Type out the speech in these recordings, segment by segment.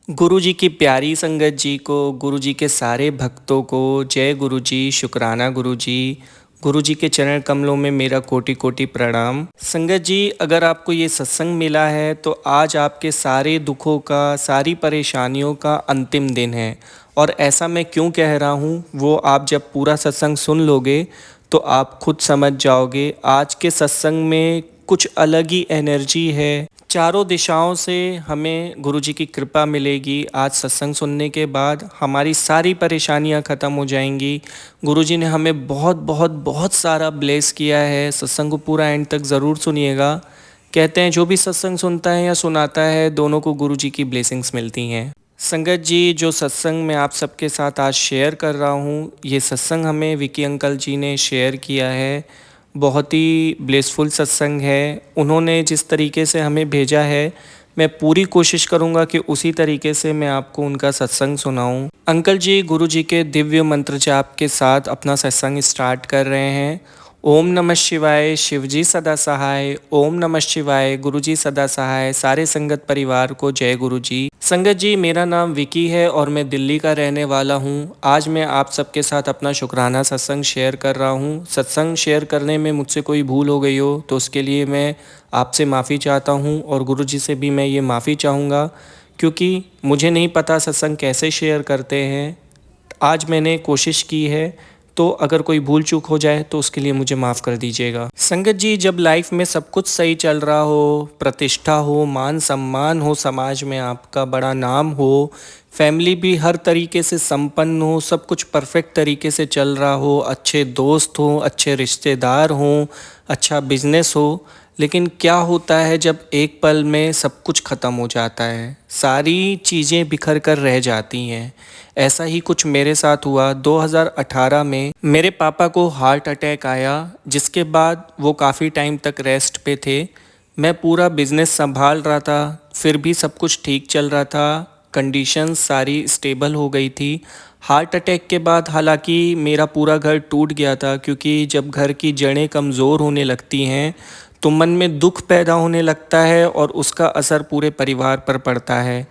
गुरु जी की प्यारी संगत जी को, गुरु जी के सारे भक्तों को जय गुरु जी, शुक्राना गुरु जी। गुरु जी के चरण कमलों में मेरा कोटि कोटि प्रणाम। संगत जी, अगर आपको ये सत्संग मिला है तो आज आपके सारे दुखों का, सारी परेशानियों का अंतिम दिन है। और ऐसा मैं क्यों कह रहा हूँ वो आप जब पूरा सत्संग सुन लोगे तो आप खुद समझ जाओगे। आज के सत्संग में कुछ अलग ही एनर्जी है। चारों दिशाओं से हमें गुरु जी की कृपा मिलेगी। आज सत्संग सुनने के बाद हमारी सारी परेशानियां ख़त्म हो जाएंगी। गुरु जी ने हमें बहुत बहुत बहुत सारा ब्लेस किया है। सत्संग को पूरा एंड तक ज़रूर सुनिएगा। कहते हैं जो भी सत्संग सुनता है या सुनाता है, दोनों को गुरु जी की ब्लेसिंग्स मिलती हैं। संगत जी, जो सत्संग मैं आप सबके साथ आज शेयर कर रहा हूँ, ये सत्संग हमें विकी अंकल जी ने शेयर किया है। बहुत ही ब्लेसफुल सत्संग है। उन्होंने जिस तरीके से हमें भेजा है, मैं पूरी कोशिश करूँगा कि उसी तरीके से मैं आपको उनका सत्संग सुनाऊँ। अंकल जी गुरु जी के दिव्य मंत्र जाप के साथ अपना सत्संग स्टार्ट कर रहे हैं। ओम नमः शिवाय, शिवजी सदा सहाय। ओम नमः शिवाय, गुरुजी सदा सहाय। सारे संगत परिवार को जय गुरु जी। संगत जी, मेरा नाम विकी है और मैं दिल्ली का रहने वाला हूँ। आज मैं आप सबके साथ अपना शुक्राना सत्संग शेयर कर रहा हूँ। सत्संग शेयर करने में मुझसे कोई भूल हो गई हो तो उसके लिए मैं आपसे माफ़ी चाहता हूँ और गुरु जी से भी मैं ये माफ़ी चाहूँगा, क्योंकि मुझे नहीं पता सत्संग कैसे शेयर करते हैं। आज मैंने कोशिश की है, तो अगर कोई भूल चूक हो जाए तो उसके लिए मुझे माफ़ कर दीजिएगा। संगत जी, जब लाइफ में सब कुछ सही चल रहा हो, प्रतिष्ठा हो, मान सम्मान हो, समाज में आपका बड़ा नाम हो, फैमिली भी हर तरीके से संपन्न हो, सब कुछ परफेक्ट तरीके से चल रहा हो, अच्छे दोस्त हों, अच्छे रिश्तेदार हों, अच्छा बिजनेस हो, लेकिन क्या होता है जब एक पल में सब कुछ ख़त्म हो जाता है, सारी चीज़ें बिखर कर रह जाती हैं। ऐसा ही कुछ मेरे साथ हुआ। 2018 में मेरे पापा को हार्ट अटैक आया, जिसके बाद वो काफ़ी टाइम तक रेस्ट पे थे। मैं पूरा बिज़नेस संभाल रहा था, फिर भी सब कुछ ठीक चल रहा था, कंडीशंस सारी स्टेबल हो गई थी। हार्ट अटैक के बाद हालांकि मेरा पूरा घर टूट गया था, क्योंकि जब घर की जड़ें कमज़ोर होने लगती हैं तो मन में दुख पैदा होने लगता है और उसका असर पूरे परिवार पर पड़ता है।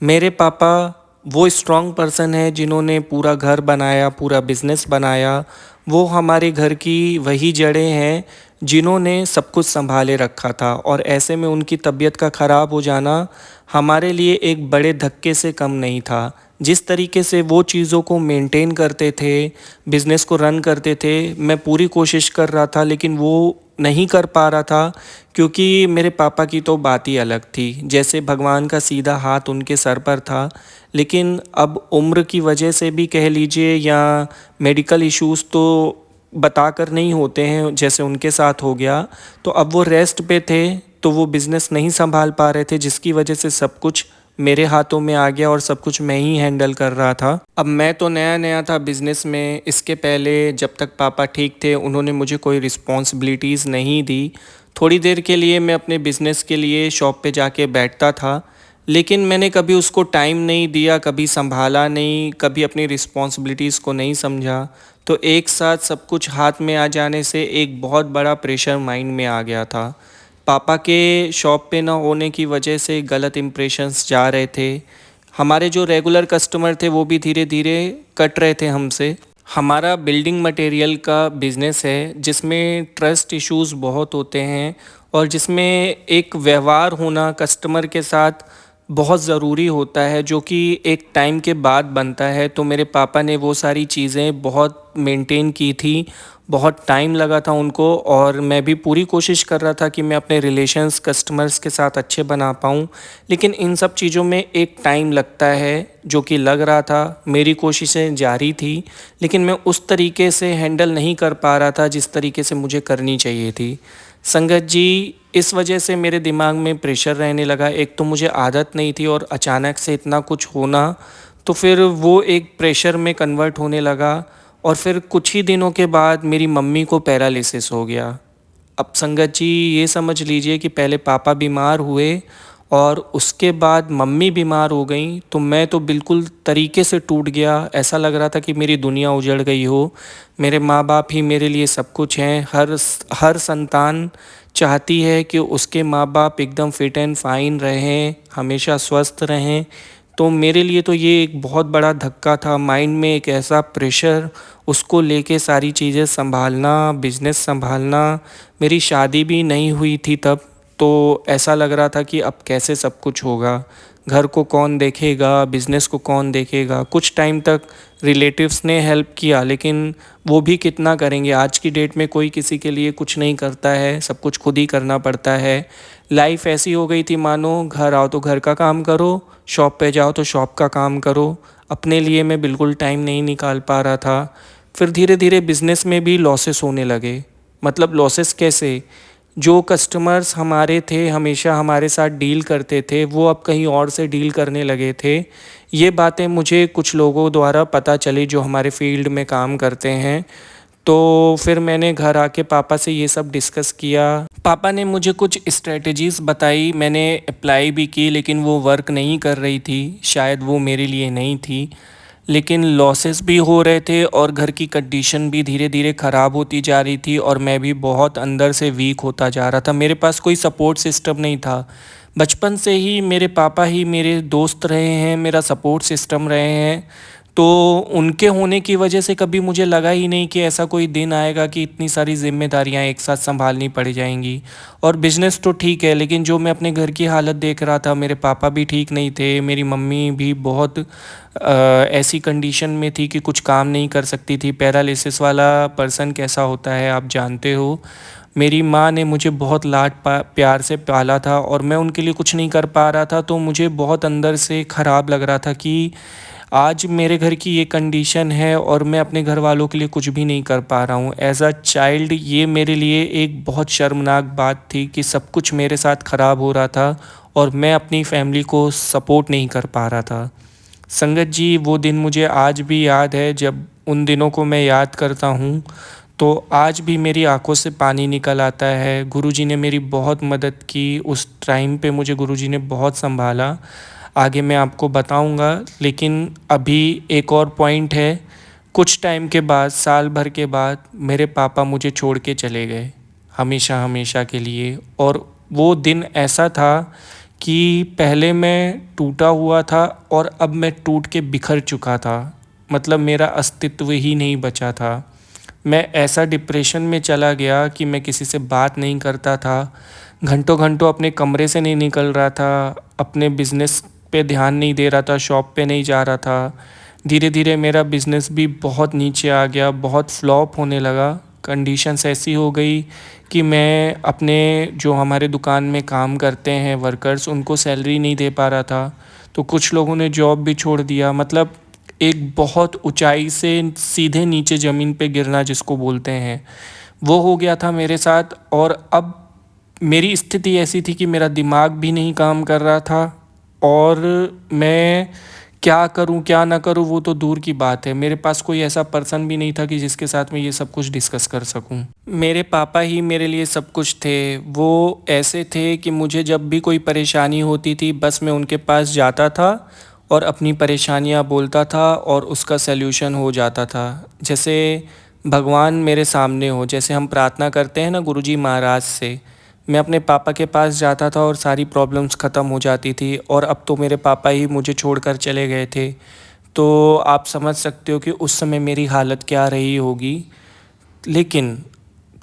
मेरे पापा वो स्ट्रॉन्ग पर्सन है जिन्होंने पूरा घर बनाया, पूरा बिजनेस बनाया। वो हमारे घर की वही जड़ें हैं जिन्होंने सब कुछ संभाले रखा था, और ऐसे में उनकी तबीयत का ख़राब हो जाना हमारे लिए एक बड़े धक्के से कम नहीं था। जिस तरीके से वो चीज़ों को मेंटेन करते थे, बिज़नेस को रन करते थे, मैं पूरी कोशिश कर रहा था लेकिन वो नहीं कर पा रहा था, क्योंकि मेरे पापा की तो बात ही अलग थी। जैसे भगवान का सीधा हाथ उनके सर पर था, लेकिन अब उम्र की वजह से भी कह लीजिए या मेडिकल इश्यूज़ तो बताकर नहीं होते हैं, जैसे उनके साथ हो गया। तो अब वो रेस्ट पे थे, तो वो बिज़नेस नहीं संभाल पा रहे थे, जिसकी वजह से सब कुछ मेरे हाथों में आ गया और सब कुछ मैं ही हैंडल कर रहा था। अब मैं तो नया नया था बिज़नेस में। इसके पहले जब तक पापा ठीक थे उन्होंने मुझे कोई रिस्पॉन्सिबिलिटीज़ नहीं दी। थोड़ी देर के लिए मैं अपने बिज़नेस के लिए शॉप पे जाके बैठता था, लेकिन मैंने कभी उसको टाइम नहीं दिया, कभी संभाला नहीं, कभी अपनी रिस्पॉन्सिबिलिटीज़ को नहीं समझा। तो एक साथ सब कुछ हाथ में आ जाने से एक बहुत बड़ा प्रेशर माइंड में आ गया था। पापा के शॉप पे ना होने की वजह से गलत इम्प्रेशंस जा रहे थे। हमारे जो रेगुलर कस्टमर थे वो भी धीरे धीरे कट रहे थे हमसे। हमारा बिल्डिंग मटेरियल का बिज़नेस है, जिसमें ट्रस्ट इश्यूज़ बहुत होते हैं और जिसमें एक व्यवहार होना कस्टमर के साथ बहुत ज़रूरी होता है, जो कि एक टाइम के बाद बनता है। तो मेरे पापा ने वो सारी चीज़ें बहुत मेंटेन की थी, बहुत टाइम लगा था उनको, और मैं भी पूरी कोशिश कर रहा था कि मैं अपने रिलेशंस कस्टमर्स के साथ अच्छे बना पाऊँ। लेकिन इन सब चीज़ों में एक टाइम लगता है, जो कि लग रहा था। मेरी कोशिशें जारी थी, लेकिन मैं उस तरीके से हैंडल नहीं कर पा रहा था जिस तरीके से मुझे करनी चाहिए थी। संगत जी, इस वजह से मेरे दिमाग में प्रेशर रहने लगा। एक तो मुझे आदत नहीं थी और अचानक से इतना कुछ होना, तो फिर वो एक प्रेशर में कन्वर्ट होने लगा। और फिर कुछ ही दिनों के बाद मेरी मम्मी को पैरालिसिस हो गया। अब संगत जी, ये समझ लीजिए कि पहले पापा बीमार हुए और उसके बाद मम्मी बीमार हो गई, तो मैं तो बिल्कुल तरीके से टूट गया। ऐसा लग रहा था कि मेरी दुनिया उजड़ गई हो। मेरे माँ बाप ही मेरे लिए सब कुछ हैं। हर संतान चाहती है कि उसके माँ बाप एकदम फिट एंड फाइन रहें, हमेशा स्वस्थ रहें। तो मेरे लिए तो ये एक बहुत बड़ा धक्का था। माइंड में एक ऐसा प्रेशर, उसको लेके सारी चीज़ें संभालना, बिज़नेस संभालना। मेरी शादी भी नहीं हुई थी तब, तो ऐसा लग रहा था कि अब कैसे सब कुछ होगा, घर को कौन देखेगा, बिज़नेस को कौन देखेगा। कुछ टाइम तक रिलेटिव्स ने हेल्प किया, लेकिन वो भी कितना करेंगे। आज की डेट में कोई किसी के लिए कुछ नहीं करता है, सब कुछ खुद ही करना पड़ता है। लाइफ ऐसी हो गई थी मानो घर आओ तो घर का काम करो, शॉप पे जाओ तो शॉप का काम करो। अपने लिए मैं बिल्कुल टाइम नहीं निकाल पा रहा था। फिर धीरे धीरे बिज़नेस में भी लॉसेस होने लगे। मतलब लॉसेस कैसे, जो कस्टमर्स हमारे थे, हमेशा हमारे साथ डील करते थे, वो अब कहीं और से डील करने लगे थे। ये बातें मुझे कुछ लोगों द्वारा पता चली जो हमारे फील्ड में काम करते हैं। तो फिर मैंने घर आके पापा से ये सब डिस्कस किया। पापा ने मुझे कुछ स्ट्रेटजीज़ बताई, मैंने अप्लाई भी की, लेकिन वो वर्क नहीं कर रही थी। शायद वो मेरे लिए नहीं थी। लेकिन लॉसेस भी हो रहे थे और घर की कंडीशन भी धीरे धीरे ख़राब होती जा रही थी, और मैं भी बहुत अंदर से वीक होता जा रहा था। मेरे पास कोई सपोर्ट सिस्टम नहीं था। बचपन से ही मेरे पापा ही मेरे दोस्त रहे हैं, मेरा सपोर्ट सिस्टम रहे हैं। तो उनके होने की वजह से कभी मुझे लगा ही नहीं कि ऐसा कोई दिन आएगा कि इतनी सारी ज़िम्मेदारियां एक साथ संभालनी पड़ जाएंगी। और बिज़नेस तो ठीक है, लेकिन जो मैं अपने घर की हालत देख रहा था, मेरे पापा भी ठीक नहीं थे, मेरी मम्मी भी बहुत ऐसी कंडीशन में थी कि कुछ काम नहीं कर सकती थी। पैरालिसिस वाला पर्सन कैसा होता है आप जानते हो। मेरी माँ ने मुझे बहुत प्यार से पाला था, और मैं उनके लिए कुछ नहीं कर पा रहा था। तो मुझे बहुत अंदर से ख़राब लग रहा था कि आज मेरे घर की ये कंडीशन है और मैं अपने घर वालों के लिए कुछ भी नहीं कर पा रहा हूँ। एज़ अ चाइल्ड ये मेरे लिए एक बहुत शर्मनाक बात थी कि सब कुछ मेरे साथ ख़राब हो रहा था और मैं अपनी फैमिली को सपोर्ट नहीं कर पा रहा था। संगत जी, वो दिन मुझे आज भी याद है। जब उन दिनों को मैं याद करता हूँ तो आज भी मेरी आंखों से पानी निकल आता है। गुरुजी ने मेरी बहुत मदद की उस टाइम पे, मुझे गुरुजी ने बहुत संभाला। आगे मैं आपको बताऊंगा, लेकिन अभी एक और पॉइंट है। कुछ टाइम के बाद, साल भर के बाद, मेरे पापा मुझे छोड़ के चले गए, हमेशा हमेशा के लिए। और वो दिन ऐसा था कि पहले मैं टूटा हुआ था और अब मैं टूट के बिखर चुका था। मतलब मेरा अस्तित्व ही नहीं बचा था। मैं ऐसा डिप्रेशन में चला गया कि मैं किसी से बात नहीं करता था, घंटों घंटों अपने कमरे से नहीं निकल रहा था, अपने बिज़नेस पे ध्यान नहीं दे रहा था, शॉप पे नहीं जा रहा था। धीरे धीरे मेरा बिज़नेस भी बहुत नीचे आ गया, बहुत फ्लॉप होने लगा। कंडीशंस ऐसी हो गई कि मैं अपने जो हमारे दुकान में काम करते हैं वर्कर्स, उनको सैलरी नहीं दे पा रहा था। तो कुछ लोगों ने जॉब भी छोड़ दिया। मतलब एक बहुत ऊंचाई से सीधे नीचे ज़मीन पे गिरना जिसको बोलते हैं, वो हो गया था मेरे साथ। और अब मेरी स्थिति ऐसी थी कि मेरा दिमाग भी नहीं काम कर रहा था, और मैं क्या करूं क्या ना करूं वो तो दूर की बात है। मेरे पास कोई ऐसा पर्सन भी नहीं था कि जिसके साथ मैं ये सब कुछ डिस्कस कर सकूं। मेरे पापा ही मेरे लिए सब कुछ थे। वो ऐसे थे कि मुझे जब भी कोई परेशानी होती थी, बस मैं उनके पास जाता था और अपनी परेशानियां बोलता था और उसका सल्यूशन हो जाता था। जैसे भगवान मेरे सामने हो, जैसे हम प्रार्थना करते हैं ना गुरुजी महाराज से, मैं अपने पापा के पास जाता था और सारी प्रॉब्लम्स ख़त्म हो जाती थी। और अब तो मेरे पापा ही मुझे छोड़कर चले गए थे। तो आप समझ सकते हो कि उस समय मेरी हालत क्या रही होगी। लेकिन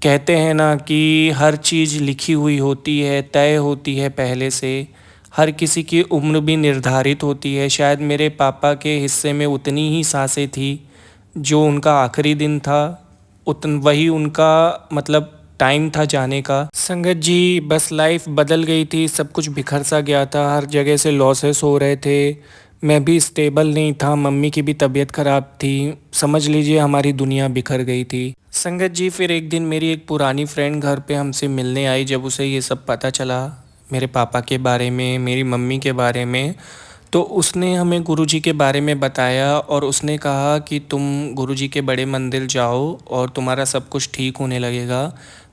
कहते हैं ना कि हर चीज़ लिखी हुई होती है, तय होती है पहले से। हर किसी की उम्र भी निर्धारित होती है। शायद मेरे पापा के हिस्से में उतनी ही सांसें थी, जो उनका आखिरी दिन था वही उनका मतलब टाइम था जाने का। संगत जी, बस लाइफ बदल गई थी, सब कुछ बिखर सा गया था, हर जगह से लॉसेस हो रहे थे। मैं भी स्टेबल नहीं था, मम्मी की भी तबीयत ख़राब थी। समझ लीजिए हमारी दुनिया बिखर गई थी। संगत जी, फिर एक दिन मेरी एक पुरानी फ्रेंड घर पे हमसे मिलने आई। जब उसे ये सब पता चला मेरे पापा के बारे में, मेरी मम्मी के बारे में, तो उसने हमें गुरुजी के बारे में बताया। और उसने कहा कि तुम गुरुजी के बड़े मंदिर जाओ और तुम्हारा सब कुछ ठीक होने लगेगा।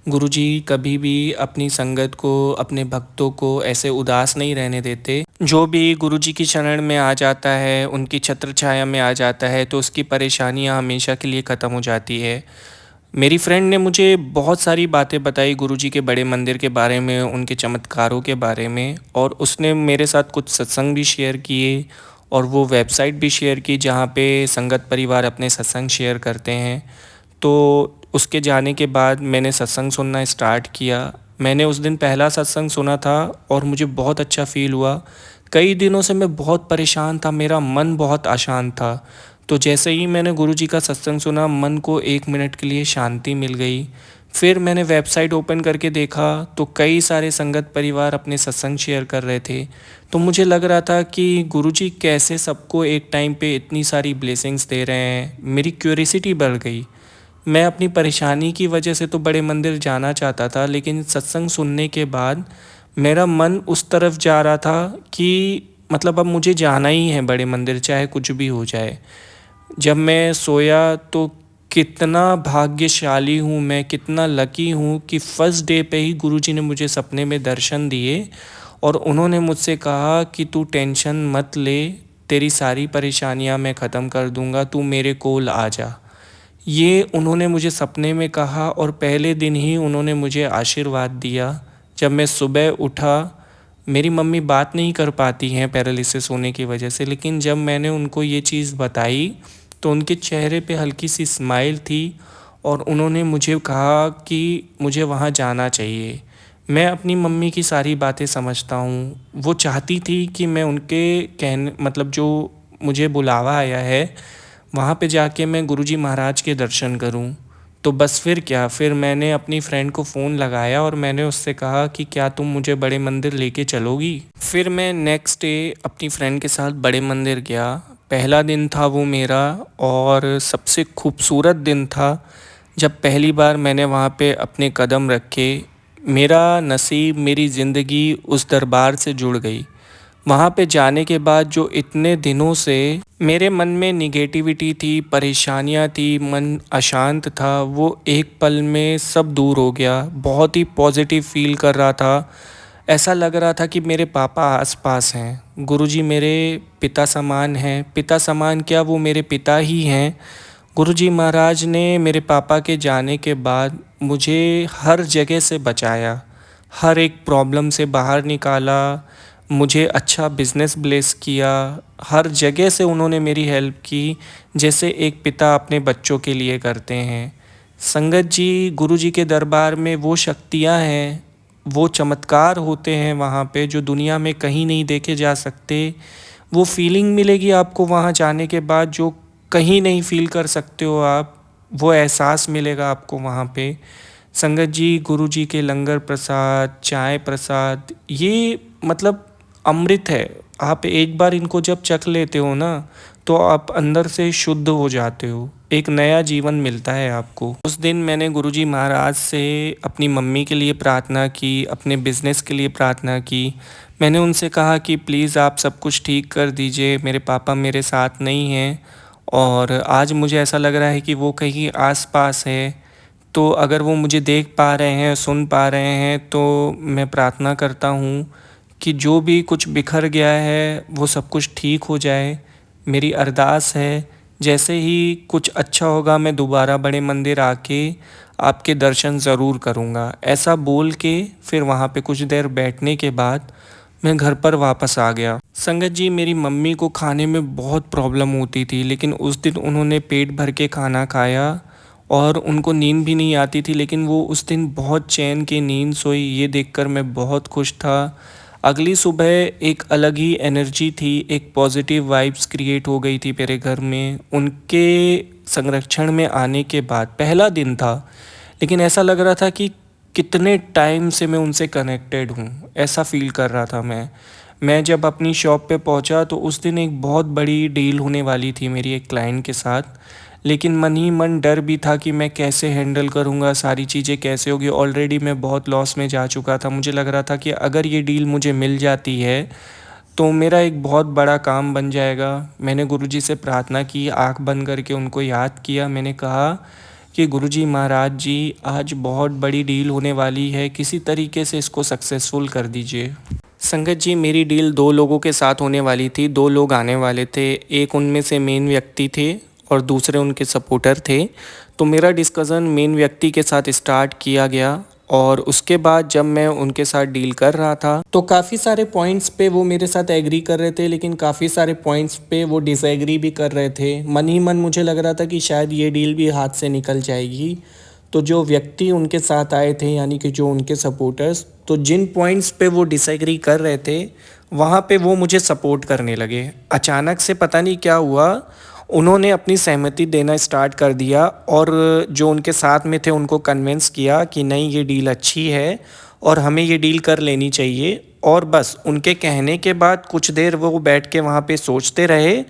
गुरुजी कभी भी अपनी संगत को, अपने भक्तों को ऐसे उदास नहीं रहने देते। जो भी गुरुजी की शरण में आ जाता है, उनकी छत्र छाया में आ जाता है, तो उसकी परेशानियां हमेशा के लिए ख़त्म हो जाती है। मेरी फ्रेंड ने मुझे बहुत सारी बातें बताई गुरुजी के बड़े मंदिर के बारे में, उनके चमत्कारों के बारे में, और उसने मेरे साथ कुछ सत्संग भी शेयर किए। और वो वेबसाइट भी शेयर की जहाँ पे संगत परिवार अपने सत्संग शेयर करते हैं। तो उसके जाने के बाद मैंने सत्संग सुनना स्टार्ट किया। मैंने उस दिन पहला सत्संग सुना था और मुझे बहुत अच्छा फ़ील हुआ। कई दिनों से मैं बहुत परेशान था, मेरा मन बहुत अशांत था। तो जैसे ही मैंने गुरुजी का सत्संग सुना, मन को 1 मिनट के लिए शांति मिल गई। फिर मैंने वेबसाइट ओपन करके देखा तो कई सारे संगत परिवार अपने सत्संग शेयर कर रहे थे। तो मुझे लग रहा था कि गुरुजी कैसे सबको एक टाइम पे इतनी सारी ब्लेसिंग्स दे रहे हैं। मेरी क्यूरियोसिटी बढ़ गई। मैं अपनी परेशानी की वजह से तो बड़े मंदिर जाना चाहता था, लेकिन सत्संग सुनने के बाद मेरा मन उस तरफ जा रहा था कि मतलब अब मुझे जाना ही है बड़े मंदिर, चाहे कुछ भी हो जाए। जब मैं सोया तो कितना भाग्यशाली हूँ मैं, कितना लकी हूँ कि फर्स्ट डे पे ही गुरुजी ने मुझे सपने में दर्शन दिए और उन्होंने मुझसे कहा कि तू टेंशन मत ले, तेरी सारी परेशानियाँ मैं ख़त्म कर दूँगा, तू मेरे कोल आ जा। ये उन्होंने मुझे सपने में कहा और पहले दिन ही उन्होंने मुझे आशीर्वाद दिया। जब मैं सुबह उठा, मेरी मम्मी बात नहीं कर पाती हैं पैरालिसिस होने की वजह से, लेकिन जब मैंने उनको ये चीज़ बताई तो उनके चेहरे पे हल्की सी स्माइल थी और उन्होंने मुझे कहा कि मुझे वहाँ जाना चाहिए। मैं अपनी मम्मी की सारी बातें समझता हूँ। वो चाहती थी कि मैं उनके कहने मतलब जो मुझे बुलावा आया है वहाँ पे जाके मैं गुरुजी महाराज के दर्शन करूँ। तो बस फिर क्या, फिर मैंने अपनी फ्रेंड को फ़ोन लगाया और मैंने उससे कहा कि क्या तुम मुझे बड़े मंदिर लेके चलोगी। फिर मैं नेक्स्ट डे अपनी फ्रेंड के साथ बड़े मंदिर गया। पहला दिन था वो मेरा और सबसे खूबसूरत दिन था जब पहली बार मैंने वहाँ पे अपने कदम रखे। मेरा नसीब, मेरी ज़िंदगी उस दरबार से जुड़ गई। वहाँ पे जाने के बाद जो इतने दिनों से मेरे मन में निगेटिविटी थी, परेशानियाँ थी, मन अशांत था, वो एक पल में सब दूर हो गया। बहुत ही पॉजिटिव फ़ील कर रहा था। ऐसा लग रहा था कि मेरे पापा आसपास हैं। गुरुजी मेरे पिता समान हैं। पिता समान क्या, वो मेरे पिता ही हैं। गुरुजी महाराज ने मेरे पापा के जाने के बाद मुझे हर जगह से बचाया, हर एक प्रॉब्लम से बाहर निकाला, मुझे अच्छा बिज़नेस ब्लेस किया। हर जगह से उन्होंने मेरी हेल्प की, जैसे एक पिता अपने बच्चों के लिए करते हैं। संगत जी, गुरुजी के दरबार में वो शक्तियाँ हैं, वो चमत्कार होते हैं वहाँ पे जो दुनिया में कहीं नहीं देखे जा सकते। वो फीलिंग मिलेगी आपको वहाँ जाने के बाद जो कहीं नहीं फ़ील कर सकते हो आप। वो एहसास मिलेगा आपको वहाँ पे। संगत जी, गुरुजी के लंगर प्रसाद, चाय प्रसाद, ये मतलब अमृत है। आप एक बार इनको जब चख लेते हो ना तो आप अंदर से शुद्ध हो जाते हो, एक नया जीवन मिलता है आपको। उस दिन मैंने गुरुजी महाराज से अपनी मम्मी के लिए प्रार्थना की, अपने बिज़नेस के लिए प्रार्थना की। मैंने उनसे कहा कि प्लीज़ आप सब कुछ ठीक कर दीजिए, मेरे पापा मेरे साथ नहीं हैं और आज मुझे ऐसा लग रहा है कि वो कहीं आस-पास है। तो अगर वो मुझे देख पा रहे हैं, सुन पा रहे हैं तो मैं प्रार्थना करता हूँ कि जो भी कुछ बिखर गया है वो सब कुछ ठीक हो जाए। मेरी अरदास है जैसे ही कुछ अच्छा होगा मैं दोबारा बड़े मंदिर आके आपके दर्शन ज़रूर करूँगा। ऐसा बोल के फिर वहाँ पे कुछ देर बैठने के बाद मैं घर पर वापस आ गया। संगत जी, मेरी मम्मी को खाने में बहुत प्रॉब्लम होती थी, लेकिन उस दिन उन्होंने पेट भर के खाना खाया और उनको नींद भी नहीं आती थी, लेकिन वो उस दिन बहुत चैन की नींद सोई। ये देखकर मैं बहुत खुश था। अगली सुबह एक अलग ही एनर्जी थी, एक पॉजिटिव वाइब्स क्रिएट हो गई थी मेरे घर में। उनके संरक्षण में आने के बाद पहला दिन था, लेकिन ऐसा लग रहा था कि कितने टाइम से मैं उनसे कनेक्टेड हूँ, ऐसा फ़ील कर रहा था मैं जब अपनी शॉप पे पहुँचा तो उस दिन एक बहुत बड़ी डील होने वाली थी मेरी एक क्लाइंट के साथ, लेकिन मन ही मन डर भी था कि मैं कैसे हैंडल करूँगा, सारी चीज़ें कैसे होगी। ऑलरेडी मैं बहुत लॉस में जा चुका था। मुझे लग रहा था कि अगर ये डील मुझे मिल जाती है तो मेरा एक बहुत बड़ा काम बन जाएगा। मैंने गुरुजी से प्रार्थना की, आँख बंद करके उनको याद किया। मैंने कहा कि गुरुजी महाराज जी, आज बहुत बड़ी डील होने वाली है, किसी तरीके से इसको सक्सेसफुल कर दीजिए। संगत जी, मेरी डील 2 लोगों के साथ होने वाली थी, 2 लोग आने वाले थे। एक उनमें से मेन व्यक्ति थे और दूसरे उनके सपोर्टर थे। तो मेरा डिस्कशन मेन व्यक्ति के साथ स्टार्ट किया गया और उसके बाद जब मैं उनके साथ डील कर रहा था तो काफ़ी सारे पॉइंट्स पे वो मेरे साथ एग्री कर रहे थे, लेकिन काफ़ी सारे पॉइंट्स पे वो डिसएग्री भी कर रहे थे। मन ही मन मुझे लग रहा था कि शायद ये डील भी हाथ से निकल जाएगी। तो जो व्यक्ति उनके साथ आए थे, यानी कि जो उनके सपोर्टर्स, तो जिन पॉइंट्स पे वो डिसएग्री कर रहे थे वहाँ पे वो मुझे सपोर्ट करने लगे। अचानक से पता नहीं क्या हुआ, उन्होंने अपनी सहमति देना स्टार्ट कर दिया और जो उनके साथ में थे उनको कन्विंस किया कि नहीं, ये डील अच्छी है और हमें ये डील कर लेनी चाहिए। और बस उनके कहने के बाद कुछ देर वो बैठ के वहाँ पे सोचते रहे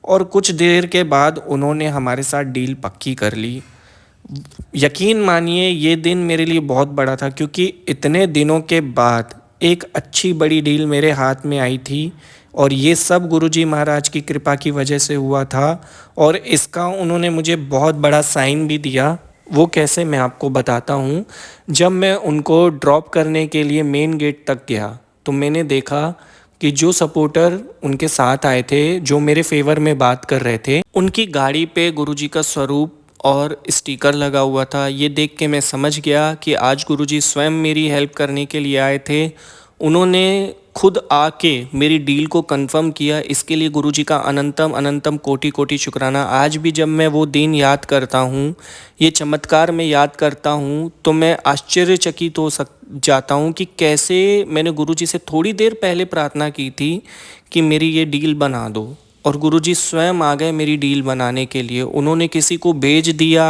और कुछ देर के बाद उन्होंने हमारे साथ डील पक्की कर ली। यकीन मानिए ये दिन मेरे लिए बहुत बड़ा था, क्योंकि इतने दिनों के बाद एक अच्छी बड़ी डील मेरे हाथ में आई थी और ये सब गुरुजी महाराज की कृपा की वजह से हुआ था। और इसका उन्होंने मुझे बहुत बड़ा साइन भी दिया। वो कैसे, मैं आपको बताता हूँ। जब मैं उनको ड्रॉप करने के लिए मेन गेट तक गया तो मैंने देखा कि जो सपोर्टर उनके साथ आए थे, जो मेरे फेवर में बात कर रहे थे, उनकी गाड़ी पे गुरुजी का स्वरूप और स्टिकर लगा हुआ था। ये देख के मैं समझ गया कि आज गुरुजी स्वयं मेरी हेल्प करने के लिए आए थे। उन्होंने खुद आके मेरी डील को कंफर्म किया। इसके लिए गुरुजी का अनंतम अनंतम कोटि कोटि शुक्राना। आज भी जब मैं वो दिन याद करता हूँ, ये चमत्कार मैं याद करता हूँ, तो मैं आश्चर्यचकित हो जाता हूँ कि कैसे मैंने गुरुजी से थोड़ी देर पहले प्रार्थना की थी कि मेरी ये डील बना दो और गुरुजी स्वयं आ गए मेरी डील बनाने के लिए। उन्होंने किसी को भेज दिया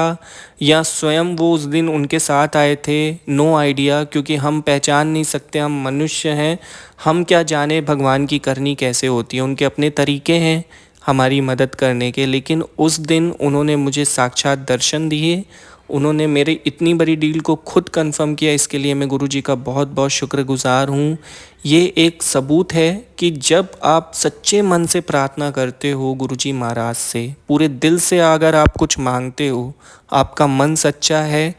या स्वयं वो उस दिन उनके साथ आए थे, नो आइडिया, क्योंकि हम पहचान नहीं सकते, हम मनुष्य हैं। हम क्या जाने भगवान की करनी कैसे होती है, उनके अपने तरीके हैं हमारी मदद करने के। लेकिन उस दिन उन्होंने मुझे साक्षात दर्शन दिए, उन्होंने मेरी इतनी बड़ी डील को खुद कंफर्म किया। इसके लिए मैं गुरुजी का बहुत बहुत शुक्रगुजार हूँ। ये एक सबूत है कि जब आप सच्चे मन से प्रार्थना करते हो गुरुजी महाराज से, पूरे दिल से अगर आप कुछ मांगते हो, आपका मन सच्चा है,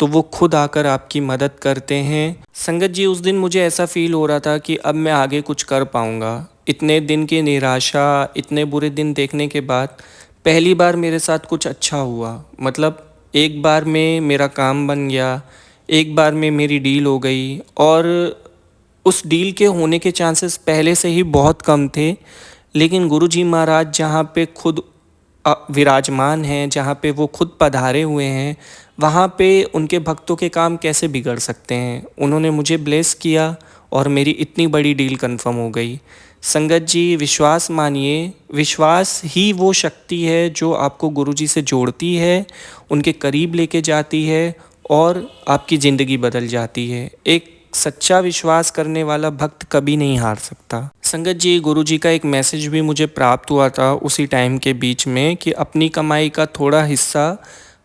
तो वो खुद आकर आपकी मदद करते हैं। संगत जी, उस दिन मुझे ऐसा फील हो रहा था कि अब मैं आगे कुछ कर पाऊँगा। इतने दिन की निराशा, इतने बुरे दिन देखने के बाद पहली बार मेरे साथ कुछ अच्छा हुआ। मतलब एक बार में मेरा काम बन गया, एक बार में मेरी डील हो गई। और उस डील के होने के चांसेस पहले से ही बहुत कम थे, लेकिन गुरुजी महाराज जहाँ पे खुद विराजमान हैं, जहाँ पे वो खुद पधारे हुए हैं, वहाँ पे उनके भक्तों के काम कैसे बिगड़ सकते हैं। उन्होंने मुझे ब्लेस किया और मेरी इतनी बड़ी डील कंफर्म हो गई। संगत जी, विश्वास मानिए, विश्वास ही वो शक्ति है जो आपको गुरुजी से जोड़ती है, उनके करीब लेके जाती है और आपकी ज़िंदगी बदल जाती है। एक सच्चा विश्वास करने वाला भक्त कभी नहीं हार सकता। संगत जी, गुरुजी का एक मैसेज भी मुझे प्राप्त हुआ था उसी टाइम के बीच में कि अपनी कमाई का थोड़ा हिस्सा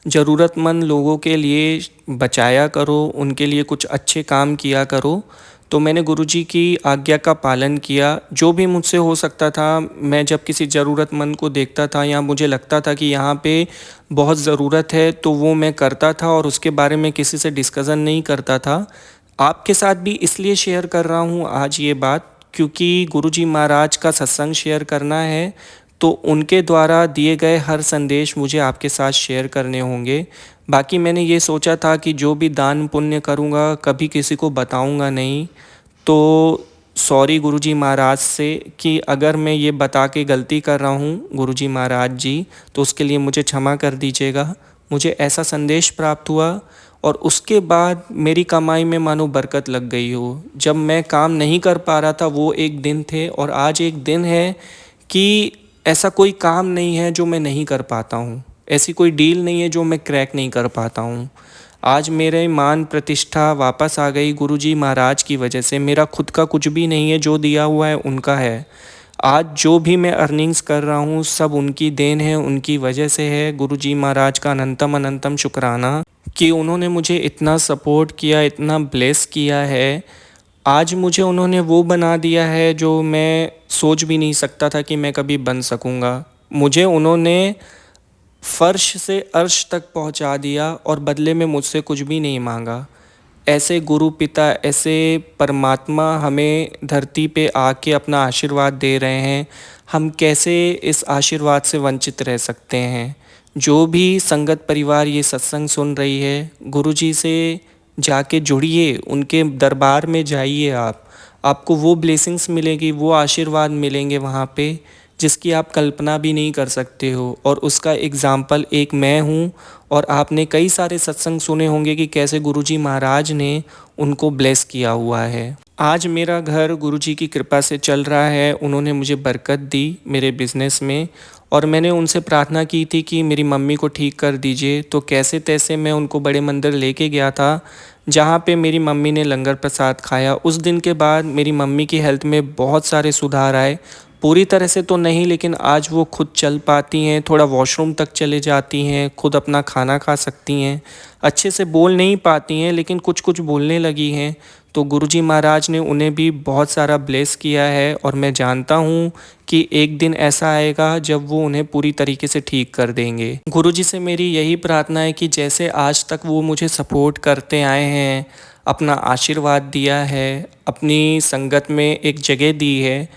ज़रूरतमंद लोगों के लिए बचाया करो, उनके लिए कुछ अच्छे काम किया करो। तो मैंने गुरुजी की आज्ञा का पालन किया। जो भी मुझसे हो सकता था, मैं जब किसी ज़रूरतमंद को देखता था या मुझे लगता था कि यहाँ पे बहुत ज़रूरत है, तो वो मैं करता था और उसके बारे में किसी से डिस्कशन नहीं करता था। आपके साथ भी इसलिए शेयर कर रहा हूँ आज ये बात, क्योंकि गुरुजी महाराज का सत्संग शेयर करना है, तो उनके द्वारा दिए गए हर संदेश मुझे आपके साथ शेयर करने होंगे। बाकी मैंने ये सोचा था कि जो भी दान पुण्य करूँगा कभी किसी को बताऊँगा नहीं। तो सॉरी गुरुजी महाराज से कि अगर मैं ये बता के गलती कर रहा हूँ गुरुजी महाराज जी, तो उसके लिए मुझे क्षमा कर दीजिएगा। मुझे ऐसा संदेश प्राप्त हुआ और उसके बाद मेरी कमाई में मानो बरकत लग गई हो। जब मैं काम नहीं कर पा रहा था वो एक दिन थे, और आज एक दिन है कि ऐसा कोई काम नहीं है जो मैं नहीं कर पाता हूँ, ऐसी कोई डील नहीं है जो मैं क्रैक नहीं कर पाता हूँ। आज मेरे मान प्रतिष्ठा वापस आ गई गुरुजी महाराज की वजह से। मेरा खुद का कुछ भी नहीं है, जो दिया हुआ है उनका है। आज जो भी मैं अर्निंग्स कर रहा हूँ सब उनकी देन है, उनकी वजह से है। गुरुजी महाराज का अनंतम अनंतम शुक्राना कि उन्होंने मुझे इतना सपोर्ट किया, इतना ब्लेस किया है। आज मुझे उन्होंने वो बना दिया है जो मैं सोच भी नहीं सकता था कि मैं कभी बन सकूँगा। मुझे उन्होंने फर्श से अर्श तक पहुंचा दिया और बदले में मुझसे कुछ भी नहीं मांगा। ऐसे गुरु पिता, ऐसे परमात्मा हमें धरती पे आके अपना आशीर्वाद दे रहे हैं, हम कैसे इस आशीर्वाद से वंचित रह सकते हैं। जो भी संगत परिवार ये सत्संग सुन रही है, गुरुजी से जाके जुड़िए, उनके दरबार में जाइए आप। आपको वो ब्लेसिंग्स मिलेगी, वो आशीर्वाद मिलेंगे वहाँ पे जिसकी आप कल्पना भी नहीं कर सकते हो। और उसका एग्ज़ाम्पल एक मैं हूँ। और आपने कई सारे सत्संग सुने होंगे कि कैसे गुरुजी महाराज ने उनको ब्लेस किया हुआ है। आज मेरा घर गुरुजी की कृपा से चल रहा है। उन्होंने मुझे बरकत दी मेरे बिज़नेस में। और मैंने उनसे प्रार्थना की थी कि मेरी मम्मी को ठीक कर दीजिए, तो कैसे तैसे मैं उनको बड़े मंदिर लेके गया था, जहाँ पे मेरी मम्मी ने लंगर प्रसाद खाया। उस दिन के बाद मेरी मम्मी की हेल्थ में बहुत सारे सुधार आए। पूरी तरह से तो नहीं, लेकिन आज वो खुद चल पाती हैं, थोड़ा वॉशरूम तक चले जाती हैं, खुद अपना खाना खा सकती हैं। अच्छे से बोल नहीं पाती हैं, लेकिन कुछ कुछ बोलने लगी हैं। तो गुरुजी महाराज ने उन्हें भी बहुत सारा ब्लेस किया है। और मैं जानता हूँ कि एक दिन ऐसा आएगा जब वो उन्हें पूरी तरीके से ठीक कर देंगे। गुरुजी से मेरी यही प्रार्थना है कि जैसे आज तक वो मुझे सपोर्ट करते आए हैं, अपना आशीर्वाद दिया है, अपनी संगत में एक जगह दी है,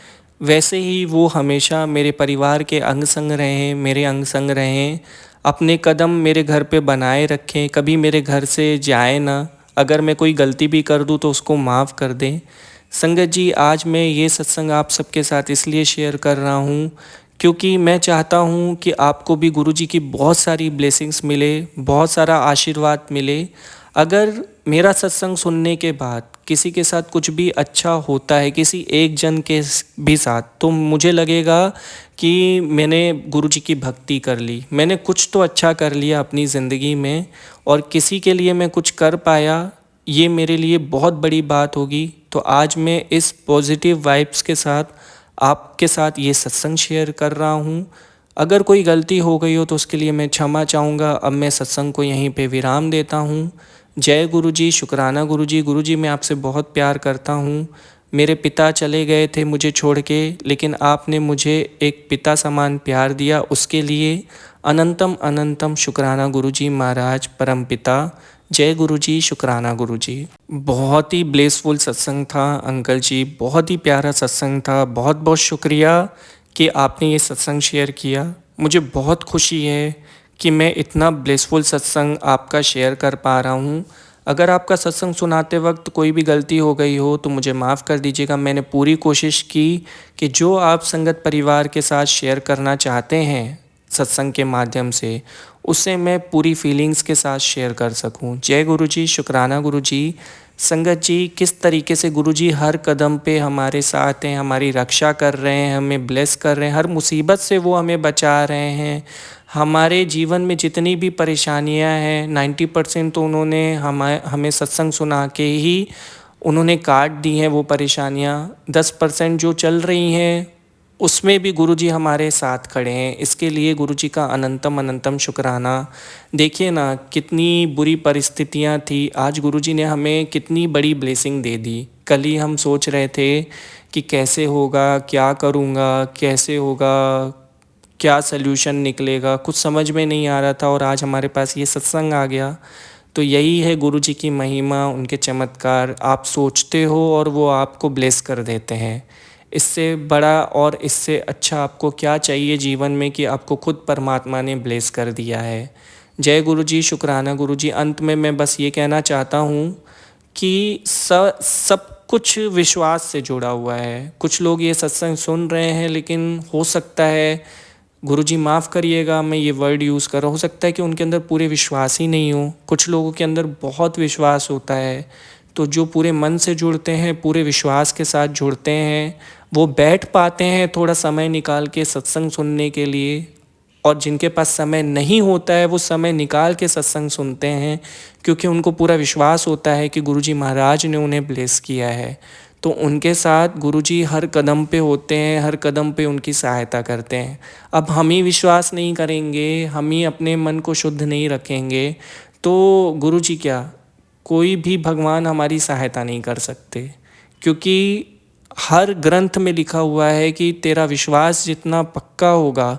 वैसे ही वो हमेशा मेरे परिवार के अंग संग रहें, मेरे अंग संग रहें। अपने कदम मेरे घर पे बनाए रखें, कभी मेरे घर से जाए ना। अगर मैं कोई गलती भी कर दूँ तो उसको माफ़ कर दें। संगत जी, आज मैं ये सत्संग आप सबके साथ इसलिए शेयर कर रहा हूँ क्योंकि मैं चाहता हूँ कि आपको भी गुरुजी की बहुत सारी ब्लेसिंग्स मिले, बहुत सारा आशीर्वाद मिले। अगर मेरा सत्संग सुनने के बाद किसी के साथ कुछ भी अच्छा होता है, किसी एक जन के भी साथ, तो मुझे लगेगा कि मैंने गुरुजी की भक्ति कर ली, मैंने कुछ तो अच्छा कर लिया अपनी ज़िंदगी में। और किसी के लिए मैं कुछ कर पाया, ये मेरे लिए बहुत बड़ी बात होगी। तो आज मैं इस पॉजिटिव वाइब्स के साथ आपके साथ ये सत्संग शेयर कर रहा हूँ। अगर कोई गलती हो गई हो तो उसके लिए मैं क्षमा चाहूँगा। अब मैं सत्संग को यहीं पे विराम देता हूँ। जय गुरुजी, शुक्राना गुरुजी। गुरुजी, मैं आपसे बहुत प्यार करता हूँ। मेरे पिता चले गए थे मुझे छोड़ के, लेकिन आपने मुझे एक पिता समान प्यार दिया, उसके लिए अनंतम अनंतम शुक्राना गुरुजी महाराज परम पिता। जय गुरुजी, शुक्राना गुरुजी। बहुत ही ब्लेसफुल सत्संग था अंकल जी, बहुत ही प्यारा सत्संग था। बहुत बहुत शुक्रिया कि आपने ये सत्संग शेयर किया। मुझे बहुत खुशी है कि मैं इतना ब्लेसफुल सत्संग आपका शेयर कर पा रहा हूँ। अगर आपका सत्संग सुनाते वक्त कोई भी गलती हो गई हो तो मुझे माफ़ कर दीजिएगा। मैंने पूरी कोशिश की कि जो आप संगत परिवार के साथ शेयर करना चाहते हैं सत्संग के माध्यम से, उसे मैं पूरी फीलिंग्स के साथ शेयर कर सकूं। जय गुरुजी, शुक्राना गुरुजी। संगत जी, किस तरीके से गुरुजी हर कदम पे हमारे साथ हैं, हमारी रक्षा कर रहे हैं, हमें ब्लेस कर रहे हैं, हर मुसीबत से वो हमें बचा रहे हैं। हमारे जीवन में जितनी भी परेशानियां हैं 90% तो उन्होंने हमें सत्संग सुना के ही उन्होंने काट दी हैं वो परेशानियां। 10% जो चल रही हैं उसमें भी गुरुजी हमारे साथ खड़े हैं। इसके लिए गुरुजी का अनंतम अनंतम शुक्राना। देखिए ना, कितनी बुरी परिस्थितियां थी, आज गुरुजी ने हमें कितनी बड़ी ब्लेसिंग दे दी। कल ही हम सोच रहे थे कि कैसे होगा, क्या करूँगा, कैसे होगा, क्या सल्यूशन निकलेगा, कुछ समझ में नहीं आ रहा था। और आज हमारे पास ये सत्संग आ गया। तो यही है गुरुजी की महिमा, उनके चमत्कार। आप सोचते हो और वो आपको ब्लेस कर देते हैं। इससे बड़ा और इससे अच्छा आपको क्या चाहिए जीवन में कि आपको खुद परमात्मा ने ब्लेस कर दिया है। जय गुरुजी, शुक्राना गुरुजी। अंत में मैं बस ये कहना चाहता हूँ कि सब कुछ विश्वास से जुड़ा हुआ है। कुछ लोग ये सत्संग सुन रहे हैं, लेकिन हो सकता है, गुरुजी माफ़ करिएगा मैं ये वर्ड यूज़ कर रहा हूँ, हो सकता है कि उनके अंदर पूरे विश्वास ही नहीं हो। कुछ लोगों के अंदर बहुत विश्वास होता है। तो जो पूरे मन से जुड़ते हैं, पूरे विश्वास के साथ जुड़ते हैं, वो बैठ पाते हैं थोड़ा समय निकाल के सत्संग सुनने के लिए। और जिनके पास समय नहीं होता है वो समय निकाल के सत्संग सुनते हैं, क्योंकि उनको पूरा विश्वास होता है कि गुरुजी महाराज ने उन्हें ब्लेस किया है। तो उनके साथ गुरुजी हर कदम पे होते हैं, हर कदम पे उनकी सहायता करते हैं। अब हम ही विश्वास नहीं करेंगे, हम ही अपने मन को शुद्ध नहीं रखेंगे, तो गुरुजी क्या, कोई भी भगवान हमारी सहायता नहीं कर सकते। क्योंकि हर ग्रंथ में लिखा हुआ है कि तेरा विश्वास जितना पक्का होगा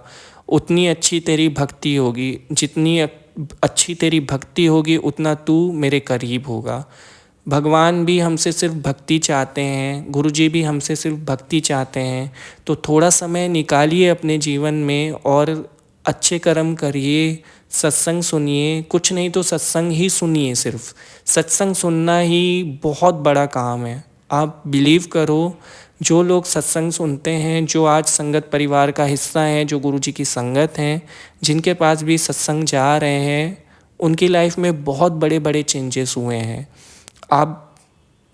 उतनी अच्छी तेरी भक्ति होगी, जितनी अच्छी तेरी भक्ति होगी उतना तू मेरे करीब होगा। भगवान भी हमसे सिर्फ भक्ति चाहते हैं, गुरुजी भी हमसे सिर्फ भक्ति चाहते हैं। तो थोड़ा समय निकालिए अपने जीवन में और अच्छे कर्म करिए, सत्संग सुनिए, कुछ नहीं तो सत्संग ही सुनिए सिर्फ। सत्संग सुनना ही बहुत बड़ा काम है। आप बिलीव करो, जो लोग सत्संग सुनते हैं, जो आज संगत परिवार का हिस्सा हैं, जो गुरु जी की संगत हैं, जिनके पास भी सत्संग जा रहे हैं, उनकी लाइफ में बहुत बड़े बड़े चेंजेस हुए हैं। आप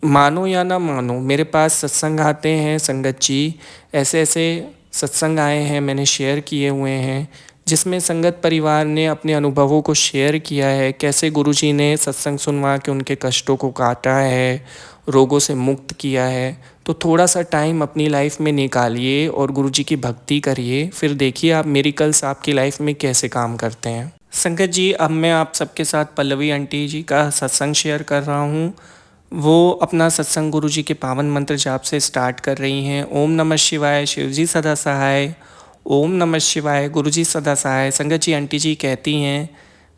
मानो या ना मानो, मेरे पास सत्संग आते हैं संगत जी, ऐसे ऐसे सत्संग आए हैं, मैंने शेयर किए हुए हैं, जिसमें संगत परिवार ने अपने अनुभवों को शेयर किया है, कैसे गुरुजी ने सत्संग सुनवा के उनके कष्टों को काटा है, रोगों से मुक्त किया है। तो थोड़ा सा टाइम अपनी लाइफ में निकालिए और गुरुजी की भक्ति करिए, फिर देखिए आप मिरेकल्स आपकी लाइफ में कैसे काम करते हैं। संगत जी, अब मैं आप सबके साथ पल्लवी आंटी जी का सत्संग शेयर कर रहा हूँ। वो अपना सत्संग गुरु जी के पावन मंत्र जाप से स्टार्ट कर रही हैं। ओम नमः शिवाय, शिव जी सदा सहाय। ओम नमः शिवाय, गुरु जी सदा सहाय। संगत जी, आंटी जी कहती हैं,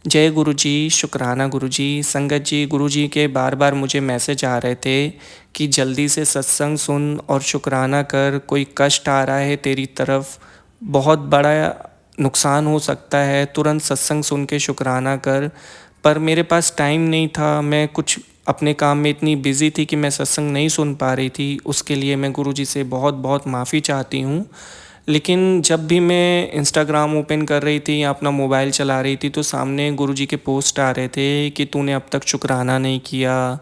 जय गुरु जी, शुक्राना गुरु जी। संगत जी, गुरु जी के बार बार मुझे मैसेज आ रहे थे कि जल्दी से सत्संग सुन और शुक्राना कर, कोई कष्ट आ रहा है तेरी तरफ, बहुत बड़ा नुकसान हो सकता है, तुरंत सत्संग सुन के शुक्राना कर। पर मेरे पास टाइम नहीं था, मैं कुछ अपने काम में इतनी बिज़ी थी कि मैं सत्संग नहीं सुन पा रही थी। उसके लिए मैं गुरुजी से बहुत बहुत माफ़ी चाहती हूँ। लेकिन जब भी मैं इंस्टाग्राम ओपन कर रही थी या अपना मोबाइल चला रही थी, तो सामने गुरुजी के पोस्ट आ रहे थे कि तूने अब तक शुक्राना नहीं किया,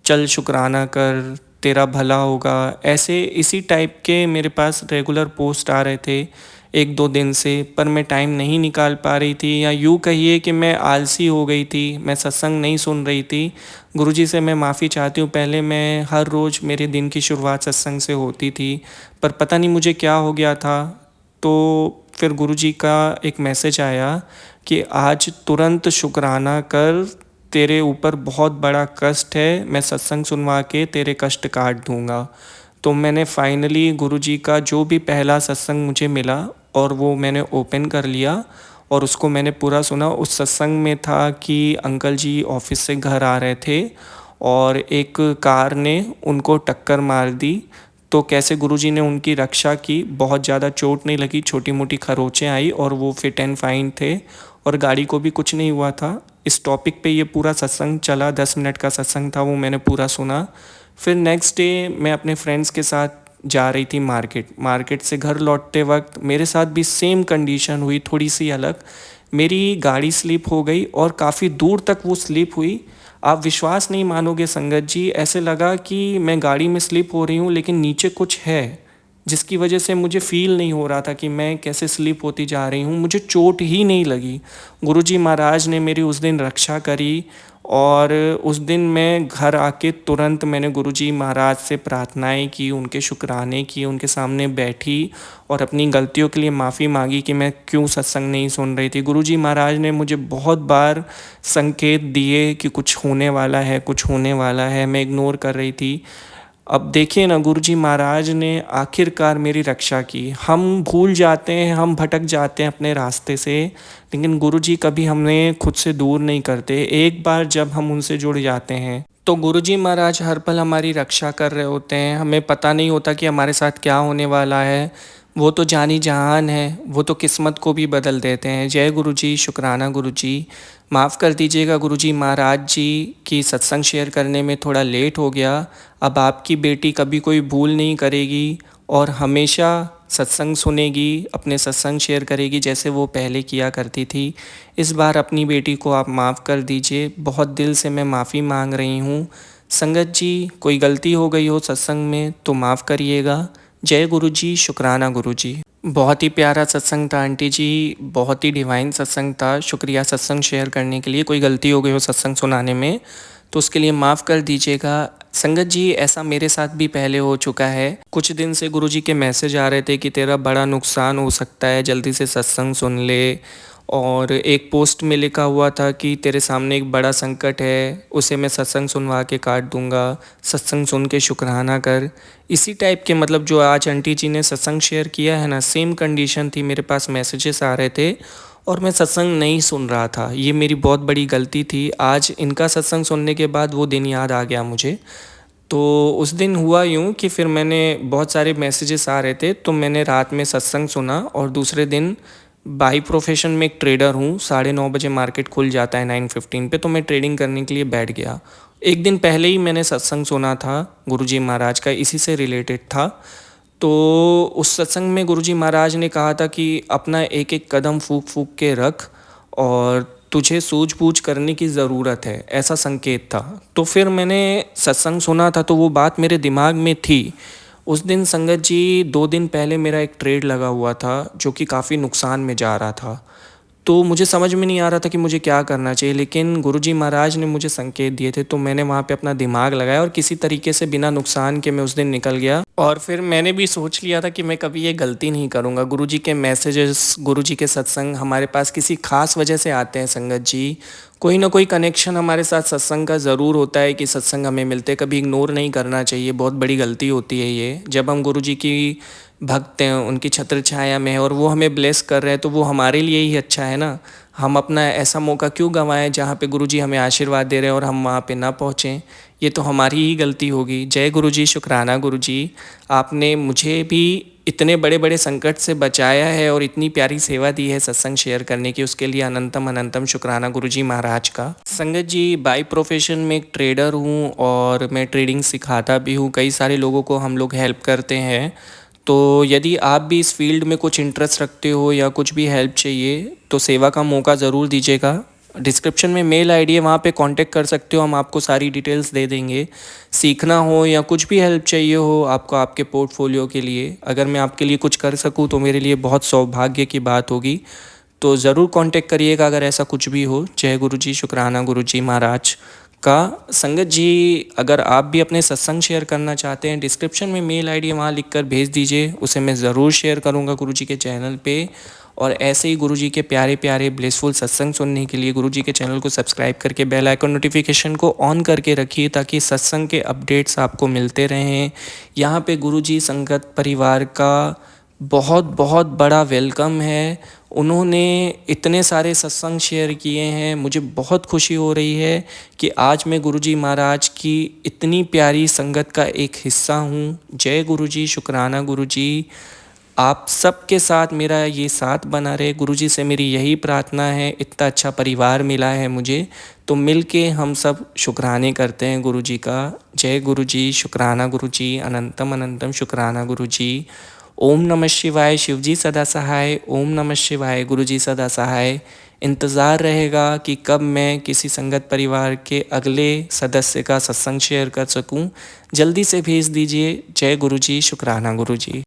चल शुक्राना कर, तेरा भला होगा। ऐसे इसी टाइप के मेरे पास रेगुलर पोस्ट आ रहे थे 1-2 दिन से, पर मैं टाइम नहीं निकाल पा रही थी, या यूँ कहिए कि मैं आलसी हो गई थी, मैं सत्संग नहीं सुन रही थी। गुरुजी से मैं माफ़ी चाहती हूँ। पहले मैं हर रोज़ मेरे दिन की शुरुआत सत्संग से होती थी, पर पता नहीं मुझे क्या हो गया था। तो फिर गुरुजी का एक मैसेज आया कि आज तुरंत शुक्राना कर, तेरे ऊपर बहुत बड़ा कष्ट है, मैं सत्संग सुनवा के तेरे कष्ट काट दूँगा। तो मैंने फाइनली गुरुजी का जो भी पहला सत्संग मुझे मिला, और वो मैंने ओपन कर लिया और उसको मैंने पूरा सुना। उस सत्संग में था कि अंकल जी ऑफिस से घर आ रहे थे और एक कार ने उनको टक्कर मार दी। तो कैसे गुरुजी ने उनकी रक्षा की, बहुत ज़्यादा चोट नहीं लगी, छोटी मोटी खरोंचें आई और वो फिट एंड फाइन थे और गाड़ी को भी कुछ नहीं हुआ था। इस टॉपिक पे ये पूरा सत्संग चला, 10 मिनट का सत्संग था, वो मैंने पूरा सुना। फिर नेक्स्ट डे मैं अपने फ्रेंड्स के साथ जा रही थी मार्केट से घर लौटते वक्त मेरे साथ भी सेम कंडीशन हुई, थोड़ी सी अलग। मेरी गाड़ी स्लिप हो गई और काफ़ी दूर तक वो स्लिप हुई। आप विश्वास नहीं मानोगे संगत जी, ऐसे लगा कि मैं गाड़ी में स्लिप हो रही हूँ लेकिन नीचे कुछ है, जिसकी वजह से मुझे फ़ील नहीं हो रहा था कि मैं कैसे स्लिप होती जा रही हूँ। मुझे चोट ही नहीं लगी। गुरुजी महाराज ने मेरी उस दिन रक्षा करी और उस दिन मैं घर आके तुरंत मैंने गुरुजी महाराज से प्रार्थनाएं की, उनके शुक्राने किए, उनके सामने बैठी और अपनी गलतियों के लिए माफ़ी मांगी कि मैं क्यों सत्संग नहीं सुन रही थी। गुरुजी महाराज ने मुझे बहुत बार संकेत दिए कि कुछ होने वाला है, कुछ होने वाला है, मैं इग्नोर कर रही थी। अब देखिए ना, गुरुजी महाराज ने आखिरकार मेरी रक्षा की। हम भूल जाते हैं, हम भटक जाते हैं अपने रास्ते से, लेकिन गुरुजी कभी हमें खुद से दूर नहीं करते। एक बार जब हम उनसे जुड़ जाते हैं तो गुरुजी महाराज हर पल हमारी रक्षा कर रहे होते हैं। हमें पता नहीं होता कि हमारे साथ क्या होने वाला है। वो तो जानी जहान है, वो तो किस्मत को भी बदल देते हैं। जय गुरुजी, शुक्राना गुरुजी। माफ़ कर दीजिएगा गुरुजी महाराज जी कि सत्संग शेयर करने में थोड़ा लेट हो गया। अब आपकी बेटी कभी कोई भूल नहीं करेगी और हमेशा सत्संग सुनेगी, अपने सत्संग शेयर करेगी जैसे वो पहले किया करती थी। इस बार अपनी बेटी को आप माफ़ कर दीजिए, बहुत दिल से मैं माफ़ी मांग रही हूँ। संगत जी, कोई गलती हो गई हो सत्संग में तो माफ़ करिएगा। जय गुरु जी, शुक्राना गुरु जी। बहुत ही प्यारा सत्संग था आंटी जी, बहुत ही डिवाइन सत्संग था। शुक्रिया सत्संग शेयर करने के लिए। कोई गलती हो गई हो सत्संग सुनाने में तो उसके लिए माफ़ कर दीजिएगा। संगत जी, ऐसा मेरे साथ भी पहले हो चुका है। कुछ दिन से गुरुजी के मैसेज आ रहे थे कि तेरा बड़ा नुकसान हो सकता है, जल्दी से सत्संग सुन ले। और एक पोस्ट में लिखा हुआ था कि तेरे सामने एक बड़ा संकट है, उसे मैं सत्संग सुनवा के काट दूंगा, सत्संग सुन के शुक्राना कर। इसी टाइप के, मतलब जो आज आंटी जी ने सत्संग शेयर किया है ना, सेम कंडीशन थी। मेरे पास मैसेजेस आ रहे थे और मैं सत्संग नहीं सुन रहा था। ये मेरी बहुत बड़ी गलती थी। आज इनका सत्संग सुनने के बाद वो दिन याद आ गया मुझे। तो उस दिन हुआ यूँ कि फिर मैंने, बहुत सारे मैसेजेस आ रहे थे तो मैंने रात में सत्संग सुना और दूसरे दिन बाई प्रोफेशन में एक ट्रेडर हूँ। 9:30 बजे मार्केट खुल जाता है 9:15 पे, तो मैं ट्रेडिंग करने के लिए बैठ गया। एक दिन पहले ही मैंने सत्संग सुना था गुरुजी महाराज का, इसी से रिलेटेड था। तो उस सत्संग में गुरुजी महाराज ने कहा था कि अपना एक एक कदम फूंक फूंक के रख और तुझे सूझबूझ करने की ज़रूरत है, ऐसा संकेत था। तो फिर मैंने सत्संग सुना था तो वो बात मेरे दिमाग में थी। उस दिन संगत जी 2 दिन पहले मेरा एक ट्रेड लगा हुआ था जो कि काफ़ी नुकसान में जा रहा था। तो मुझे समझ में नहीं आ रहा था कि मुझे क्या करना चाहिए, लेकिन गुरुजी महाराज ने मुझे संकेत दिए थे, तो मैंने वहाँ पे अपना दिमाग लगाया और किसी तरीके से बिना नुकसान के मैं उस दिन निकल गया। और फिर मैंने भी सोच लिया था कि मैं कभी ये गलती नहीं करूँगा। गुरुजी के मैसेजेस, गुरुजी के सत्संग हमारे पास किसी खास वजह से आते हैं संगत जी। कोई ना कोई कनेक्शन हमारे साथ सत्संग का ज़रूर होता है कि सत्संग हमें मिलते, कभी इग्नोर नहीं करना चाहिए, बहुत बड़ी गलती होती है ये। जब हम गुरुजी की भक्त हैं, उनकी छत्र छाया में है और वो हमें ब्लेस कर रहे हैं, तो वो हमारे लिए ही अच्छा है ना। हम अपना ऐसा मौका क्यों गंवाएं जहाँ पे गुरुजी हमें आशीर्वाद दे रहे हैं और हम वहाँ पे ना पहुँचें। ये तो हमारी ही गलती होगी। जय गुरुजी, शुक्राना गुरुजी, आपने मुझे भी इतने बड़े बड़े संकट से बचाया है और इतनी प्यारी सेवा दी है सत्संग शेयर करने की, उसके लिए अनंतम अनंतम शुक्राना गुरुजी महाराज का। संगत जी, बाई प्रोफेशन में एक ट्रेडर हूँ और मैं ट्रेडिंग सिखाता भी हूँ। कई सारे लोगों को हम लोग हेल्प करते हैं। तो यदि आप भी इस फील्ड में कुछ इंटरेस्ट रखते हो या कुछ भी हेल्प चाहिए तो सेवा का मौका ज़रूर दीजिएगा। डिस्क्रिप्शन में मेल आईडी है, वहाँ पे कांटेक्ट कर सकते हो, हम आपको सारी डिटेल्स दे देंगे। सीखना हो या कुछ भी हेल्प चाहिए हो आपको आपके पोर्टफोलियो के लिए, अगर मैं आपके लिए कुछ कर सकूँ तो मेरे लिए बहुत सौभाग्य की बात होगी। तो ज़रूर कांटेक्ट करिएगा अगर ऐसा कुछ भी हो। जय गुरुजी, शुक्राना गुरुजी महाराज का। संगत जी, अगर आप भी अपने सत्संग शेयर करना चाहते हैं, डिस्क्रिप्शन में मेल आईडी है, वहाँ लिख कर भेज दीजिए, उसे मैं ज़रूर शेयर करूँगा गुरुजी के चैनल पे। और ऐसे ही गुरुजी के प्यारे प्यारे ब्लेसफुल सत्संग सुनने के लिए गुरुजी के चैनल को सब्सक्राइब करके बेल आइकन नोटिफिकेशन को ऑन करके रखिए ताकि सत्संग के अपडेट्स आपको मिलते रहें। यहाँ पे गुरुजी संगत परिवार का बहुत बहुत बड़ा वेलकम है। उन्होंने इतने सारे सत्संग शेयर किए हैं, मुझे बहुत खुशी हो रही है कि आज मैं गुरुजी महाराज की इतनी प्यारी संगत का एक हिस्सा हूँ। जय गुरुजी, शुक्राना गुरुजी, आप सबके साथ मेरा ये साथ बना रहे। गुरुजी से मेरी यही प्रार्थना है। इतना अच्छा परिवार मिला है मुझे, तो मिल के हम सब शुक्राने करते हैं गुरुजी का। जय गुरुजी, शुक्राना गुरुजी, अनंतम अनंतम शुक्राना गुरुजी। ओम नमः शिवाय, शिवजी सदा सहाय। ओम नमः शिवाय, गुरुजी सदा सहाय। इंतज़ार रहेगा कि कब मैं किसी संगत परिवार के अगले सदस्य का सत्संग शेयर कर सकूं। जल्दी से भेज दीजिए। जय गुरुजी, शुक्राना गुरुजी।